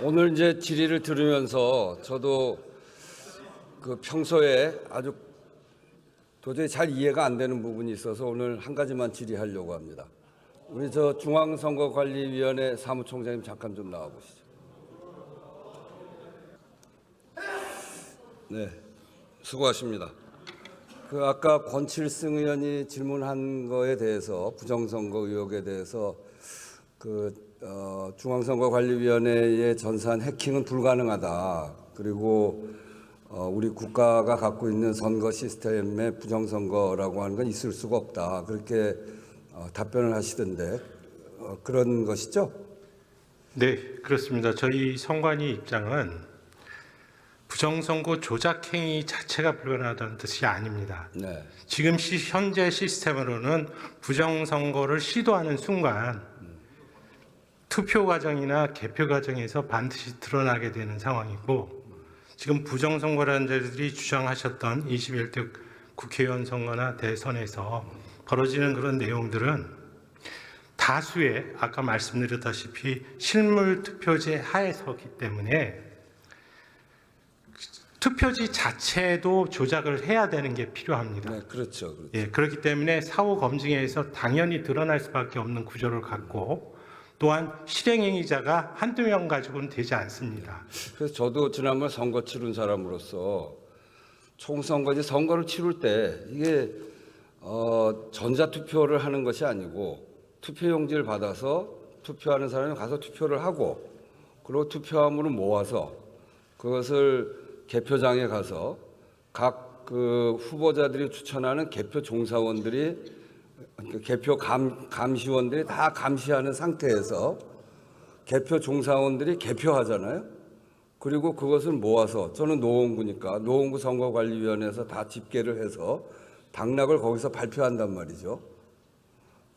오늘 이제 질의를 들으면서 저도 평소에 아주 도저히 잘 이해가 안 되는 부분이 있어서 오늘 한 가지만 질의하려고 합니다. 우리 중앙선거관리위원회 사무총장님 잠깐 좀 나와 보시죠. 네, 수고하십니다. 아까 권칠승 의원이 질문한 거에 대해서 부정선거 의혹에 대해서 중앙선거관리위원회의 전산 해킹은 불가능하다. 그리고 우리 국가가 갖고 있는 선거 시스템의 부정선거라고 하는 건 있을 수가 없다. 그렇게 답변을 하시던데 그런 것이죠? 네, 그렇습니다. 저희 선관위 입장은 부정선거 조작 행위 자체가 불가능하다는 뜻이 아닙니다. 네. 지금 현재 시스템으로는 부정선거를 시도하는 순간 투표 과정이나 개표 과정에서 반드시 드러나게 되는 상황이고, 지금 부정선거라는 자들이 주장하셨던 21대 국회의원 선거나 대선에서 벌어지는 그런 내용들은 다수의 아까 말씀드렸다시피 실물 투표제 하에서기 때문에 투표지 자체도 조작을 해야 되는 게 필요합니다. 네, 그렇죠. 예, 그렇기 때문에 사후 검증에서 당연히 드러날 수밖에 없는 구조를 갖고, 또한 실행행위자가 한두 명 가지고는 되지 않습니다. 그래서 저도 지난번 선거 치른 사람으로서 총선거지 선거를 치를 때 이게 전자투표를 하는 것이 아니고 투표용지를 받아서 투표하는 사람이 가서 투표를 하고, 그리고 투표함으로 모아서 그것을 개표장에 가서 각 후보자들이 추천하는 개표 종사원들이, 개표 감시원들이 다 감시하는 상태에서 개표 종사원들이 개표하잖아요. 그리고 그것을 모아서, 저는 노원구니까 노원구 선거관리위원회에서 다 집계를 해서 당락을 거기서 발표한단 말이죠.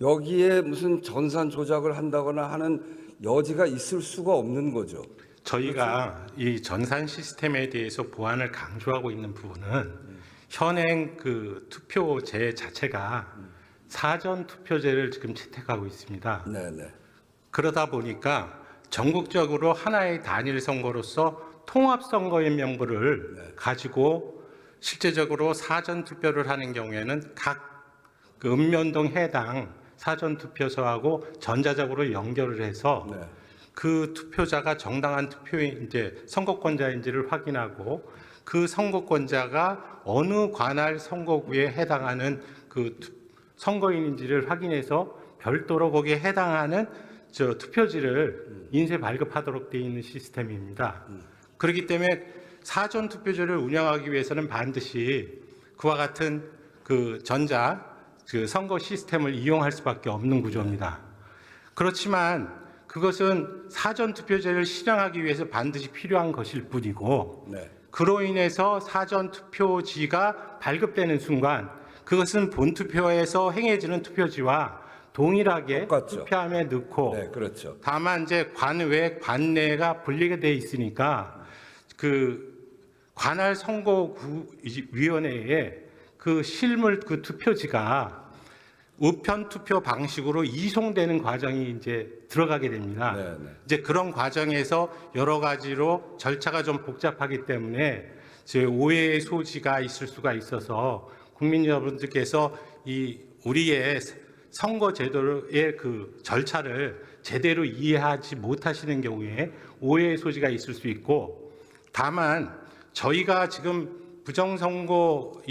여기에 무슨 전산 조작을 한다거나 하는 여지가 있을 수가 없는 거죠. 저희가 이 전산 시스템에 대해서 보완을 강조하고 있는 부분은 현행 투표제 자체가 사전 투표제를 지금 채택하고 있습니다. 네네. 그러다 보니까 전국적으로 하나의 단일 선거로서 통합 선거인 명부를 가지고 실제적으로 사전 투표를 하는 경우에는 각 읍면동 해당 사전 투표소하고 전자적으로 연결을 해서 네. 그 투표자가 정당한 선거권자인지를 확인하고, 그 선거권자가 어느 관할 선거구에 해당하는 선거인인지를 확인해서 별도로 거기에 해당하는 투표지를 인쇄 발급하도록 되어 있는 시스템입니다. 그렇기 때문에 사전 투표제를 운영하기 위해서는 반드시 그와 같은 선거 시스템을 이용할 수밖에 없는 구조입니다. 그렇지만 그것은 사전 투표제를 실행하기 위해서 반드시 필요한 것일 뿐이고, 네. 그로 인해서 사전 투표지가 발급되는 순간 그것은 본투표에서 행해지는 투표지와 동일하게 똑같죠. 투표함에 넣고, 네, 그렇죠. 다만 이제 관외, 관내가 분리가 돼 있으니까 관할 선거위원회에 실물 투표지가 우편 투표 방식으로 이송되는 과정이 이제 들어가게 됩니다. 네네. 이제 그런 과정에서 여러 가지로 절차가 좀 복잡하기 때문에 오해의 소지가 있을 수가 있어서 국민 여러분들께서 우리의 선거 제도의 절차를 제대로 이해하지 못하시는 경우에 오해의 소지가 있을 수 있고, 다만 저희가 지금 부정선거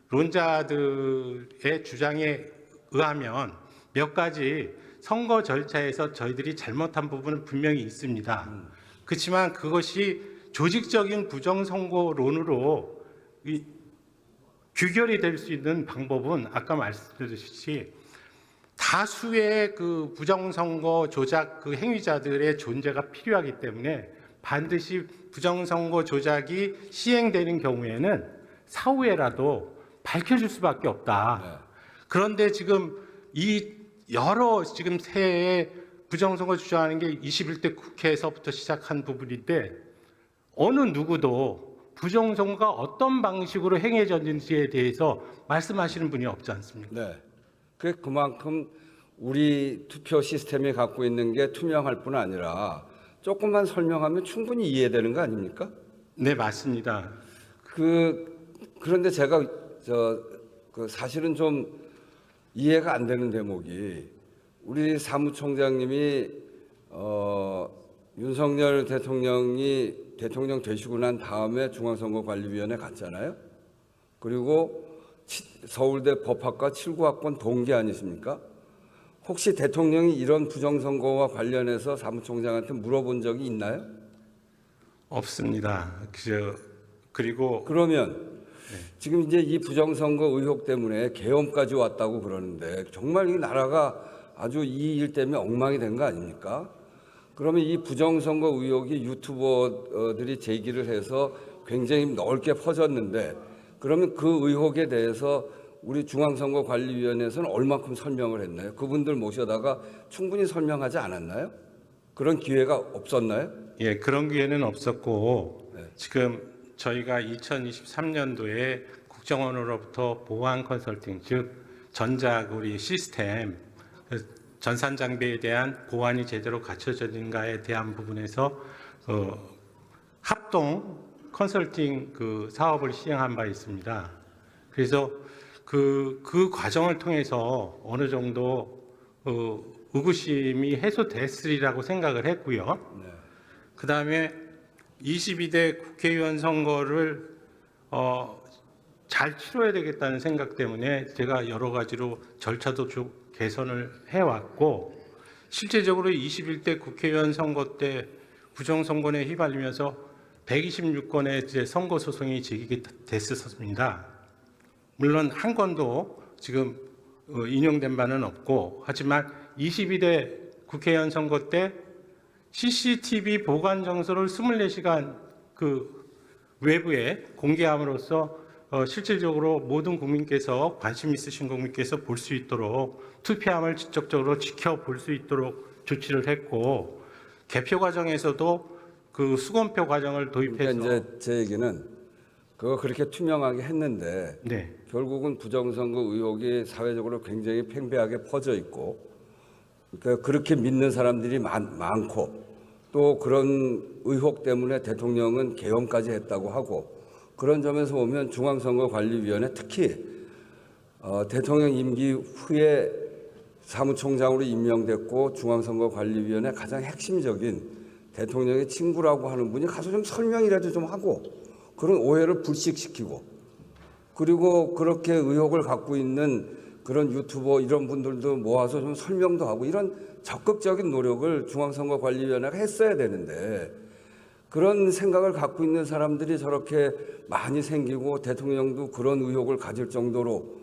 론자들의 주장에 의하면 몇 가지 선거 절차에서 저희들이 잘못한 부분은 분명히 있습니다. 그렇지만 그것이 조직적인 부정선거론으로 규결이 될 수 있는 방법은 아까 말씀드렸듯이 다수의 부정선거 조작 행위자들의 존재가 필요하기 때문에 반드시 부정선거 조작이 시행되는 경우에는 사후에라도 밝혀질 수밖에 없다. 네. 그런데 지금 새해에 부정선거 주장하는 게 21대 국회에서부터 시작한 부분인데, 어느 누구도 부정선거가 어떤 방식으로 행해졌는지에 대해서 말씀하시는 분이 없지 않습니까? 네. 그만큼 우리 투표 시스템이 갖고 있는 게 투명할 뿐 아니라 조금만 설명하면 충분히 이해되는 거 아닙니까? 네, 맞습니다. 그런데 제가 사실은 좀 이해가 안 되는 대목이 우리 사무총장님이 윤석열 대통령이 대통령 되시고 난 다음에 중앙선거관리위원회 갔잖아요. 그리고 서울대 법학과 7구학번 동기 아니십니까? 혹시 대통령이 이런 부정선거와 관련해서 사무총장한테 물어본 적이 있나요? 없습니다. 그리고 그러면 지금 이제 이 부정선거 의혹 때문에 계엄까지 왔다고 그러는데 정말 이 나라가 아주 이 일 때문에 엉망이 된 거 아닙니까? 그러면 이 부정선거 의혹이 유튜버들이 제기를 해서 굉장히 넓게 퍼졌는데 그러면 그 의혹에 대해서 우리 중앙선거관리위원회에서는 얼마큼 설명을 했나요? 그분들 모셔다가 충분히 설명하지 않았나요? 그런 기회가 없었나요? 예, 그런 기회는 없었고 네. 지금 저희가 2023년도에 국정원으로부터 보안 컨설팅, 즉 전자고리 시스템 전산 장비에 대한 보안이 제대로 갖춰졌는가에 대한 부분에서 합동 컨설팅 사업을 시행한 바 있습니다. 그래서 그 과정을 통해서 어느 정도 의구심이 해소됐으리라고 생각을 했고요. 네. 그 다음에 22대 국회의원 선거를 잘 치러야 되겠다는 생각 때문에 제가 여러 가지로 절차도 쭉 개선을 해왔고 실제적으로 21대 국회의원 선거 때 부정선거에 휘말리면서 126건의 이제 선거 소송이 제기됐었습니다. 물론 한 건도 지금 인용된 바는 없고 하지만 22대 국회의원 선거 때 CCTV 보관 정서를 24시간 외부에 공개함으로써 실질적으로 모든 국민께서 관심 있으신 국민께서 볼 수 있도록 투표함을 직접적으로 지켜볼 수 있도록 조치를 했고 개표 과정에서도 수검표 과정을 도입해서 그러니까 이제 제 얘기는 그거 그렇게 투명하게 했는데 네. 결국은 부정선거 의혹이 사회적으로 굉장히 팽배하게 퍼져 있고 그러니까 그렇게 믿는 사람들이 많고 또 그런 의혹 때문에 대통령은 계엄까지 했다고 하고 그런 점에서 보면 중앙선거관리위원회 특히 대통령 임기 후에 사무총장으로 임명됐고 중앙선거관리위원회 가장 핵심적인 대통령의 친구라고 하는 분이 가서 좀 설명이라도 좀 하고 그런 오해를 불식시키고 그리고 그렇게 의혹을 갖고 있는 그런 유튜버 이런 분들도 모아서 좀 설명도 하고 이런 적극적인 노력을 중앙선거관리위원회가 했어야 되는데 그런 생각을 갖고 있는 사람들이 저렇게 많이 생기고 대통령도 그런 의혹을 가질 정도로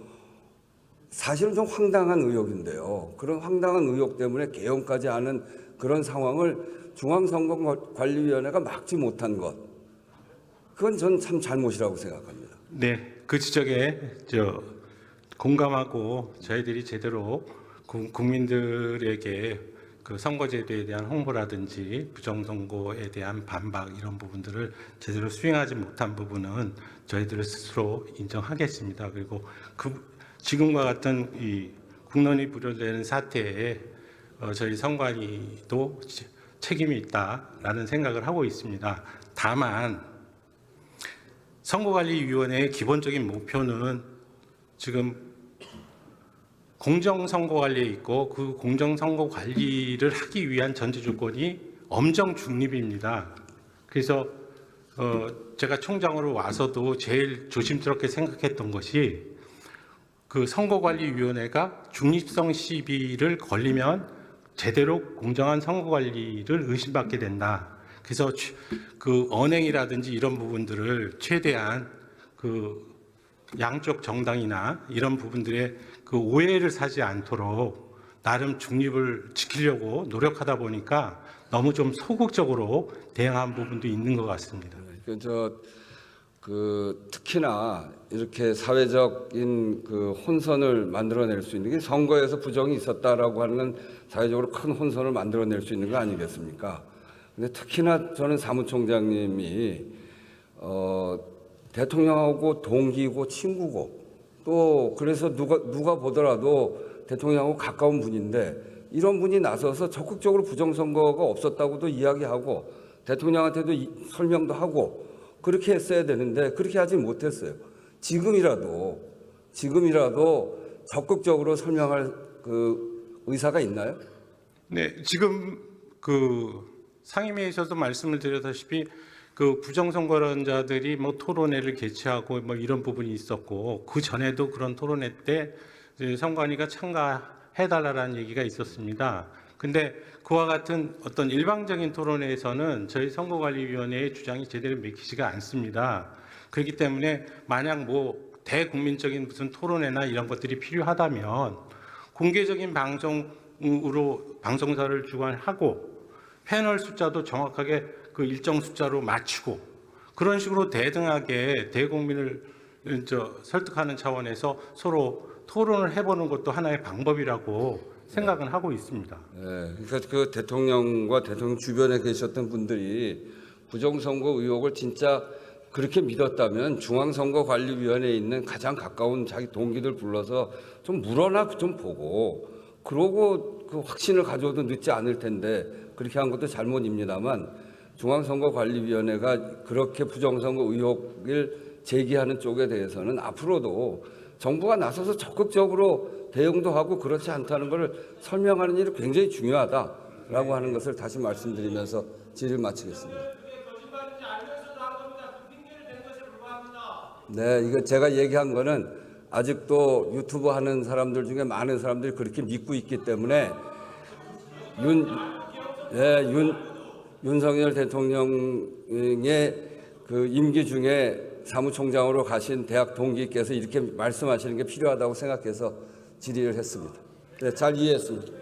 사실은 좀 황당한 의혹인데요. 그런 황당한 의혹 때문에 계엄까지 하는 그런 상황을 중앙선거관리위원회가 막지 못한 것. 그건 전 참 잘못이라고 생각합니다. 네, 그 지적에 공감하고 저희들이 제대로 국민들에게 선거제도에 대한 홍보라든지 부정선거에 대한 반박 이런 부분들을 제대로 수행하지 못한 부분은 저희들 스스로 인정하겠습니다. 그리고 지금과 같은 이 국론이 불효되는 사태에 저희 선관위도 책임이 있다라는 생각을 하고 있습니다. 다만 선거관리위원회의 기본적인 목표는 지금 공정선거관리에 있고 그 공정선거관리를 하기 위한 전제 조건이 엄정 중립입니다. 그래서 제가 총장으로 와서도 제일 조심스럽게 생각했던 것이 선거관리위원회가 중립성 시비를 걸리면 제대로 공정한 선거관리를 의심받게 된다. 그래서 언행이라든지 이런 부분들을 최대한 양쪽 정당이나 이런 부분들의 오해를 사지 않도록 나름 중립을 지키려고 노력하다 보니까 너무 좀 소극적으로 대응한 부분도 있는 것 같습니다. 특히나 이렇게 사회적인 혼선을 만들어낼 수 있는 게 선거에서 부정이 있었다라고 하는 건 사회적으로 큰 혼선을 만들어낼 수 있는 거 아니겠습니까? 근데 특히나 저는 사무총장님이 대통령하고 동기고 친구고 또 그래서 누가 보더라도 대통령하고 가까운 분인데 이런 분이 나서서 적극적으로 부정선거가 없었다고도 이야기하고 대통령한테도 설명도 하고 그렇게 했어야 되는데 그렇게 하지 못했어요. 지금이라도 적극적으로 설명할 그 의사가 있나요? 네, 지금 그 상임위에서도 말씀을 드렸다시피 그 부정선거론자들이 뭐 토론회를 개최하고 뭐 이런 부분이 있었고 그 전에도 그런 토론회 때 이제 선관위가 참가해달라는 얘기가 있었습니다. 근데 그와 같은 어떤 일방적인 토론회에서는 저희 선거관리위원회의 주장이 제대로 맥히지가 않습니다. 그렇기 때문에 만약 뭐 대국민적인 무슨 토론회나 이런 것들이 필요하다면 공개적인 방송으로 방송사를 주관하고 패널 숫자도 정확하게 그 일정 숫자로 맞추고 그런 식으로 대등하게 대국민을 설득하는 차원에서 서로 토론을 해보는 것도 하나의 방법이라고 생각은 하고 있습니다. 네, 그러니까 그 대통령과 대통령 주변에 계셨던 분들이 부정선거 의혹을 진짜 그렇게 믿었다면 중앙선거관리위원회에 있는 가장 가까운 자기 동기들 불러서 좀 물어나 좀 보고 그러고 그 확신을 가져도 늦지 않을 텐데 그렇게 한 것도 잘못입니다만 중앙선거관리위원회가 그렇게 부정선거 의혹을 제기하는 쪽에 대해서는 앞으로도 정부가 나서서 적극적으로 대응도 하고 그렇지 않다는 것을 설명하는 일이 굉장히 중요하다라고 하는 것을 다시 말씀드리면서 질의를 마치겠습니다. 네, 이거 제가 얘기한 거는 아직도 유튜브 하는 사람들 중에 많은 사람들이 그렇게 믿고 있기 때문에 윤석열 대통령의 그 임기 중에 사무총장으로 가신 대학 동기께서 이렇게 말씀하시는 게 필요하다고 생각해서 질의를 했습니다. 네, 잘 이해했습니다.